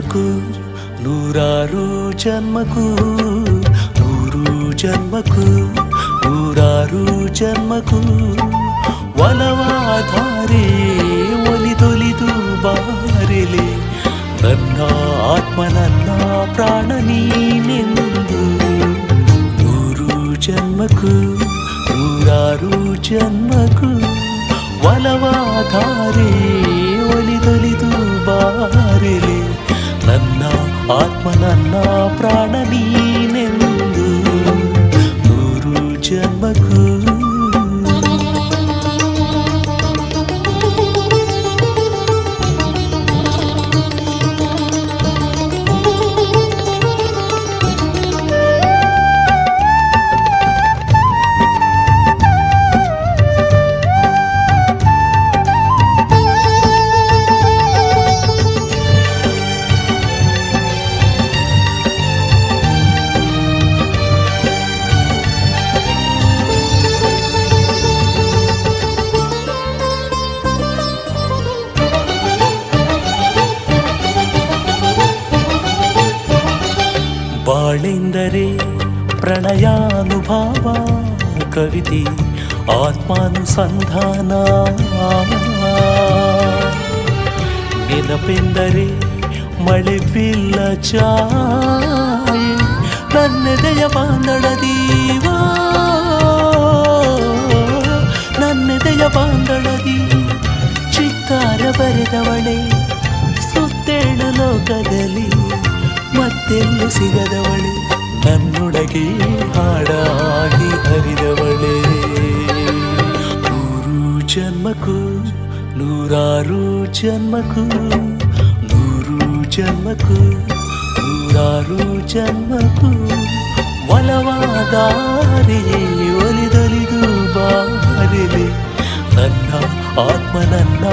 ಜನ್ಮಕ್ಕೂ ನೂರಾರು ಜನ್ಮಕ್ಕೂ ನೂರು ಜನ್ಮಕ್ಕೂ ನೂರಾರು ಜನ್ಮಕ್ಕೂ ಒಲವಾಧಾರೆ ಒಲಿದೊಲಿದು ಬಾರಿಲೆ ನನ್ನ ಆತ್ಮ ನನ್ನ ಪ್ರಾಣ ನೀನೆಂದು ನೂರು ಜನ್ಮಕ್ಕೂ ನೂರಾರು ಜನ್ಮಕ್ಕೂ ಒಲವಾಧಾರೆ ಒಲಿದೊಲಿದು ಬಾರಿಲೆ ನನ್ನ ಆತ್ಮ ನನ್ನ ಪ್ರಾಣ ನೀನೆಂದು ನೂರು ಜನ್ಮಕ್ಕೂ ಬಾಳೆಂದರೆ ಪ್ರಣಯಾನುಭಾವ ಕವಿತೆ ಆತ್ಮಾನುಸಂಧಾನ ನೆನಪೆಂದರೆ ಮಳೆ ಬಿಲ್ಲ ಚಾಯೆ ನನ್ನೆದೆಯ ಬಾಂಧಳದೀವ ನನ್ನೆದೆಯ ಬಾಂಧಳದಿ ಚಿತ್ತಾರ ಬರೆದವಳೆ ಸುತ್ತೇಳು ಲೋಕದಲ್ಲಿ ಮತ್ತೆಲ್ಲೂ ಸಿಗದವಳೆ ನನ್ನೊಳಗೆ ಹಾಡಾಗಿ ಹರಿದವಳೆ ನೂರು ಜನ್ಮಕ್ಕೂ ನೂರಾರು ಜನ್ಮಕ್ಕೂ ನೂರು ಜನ್ಮಕ್ಕೂ ನೂರಾರು ಜನ್ಮಕ್ಕೂ ಒಲವಾದಾರೆ ಒಲಿದೊಲಿದು ಬಾರಿಲೆ ನನ್ನ ಆತ್ಮ ನನ್ನ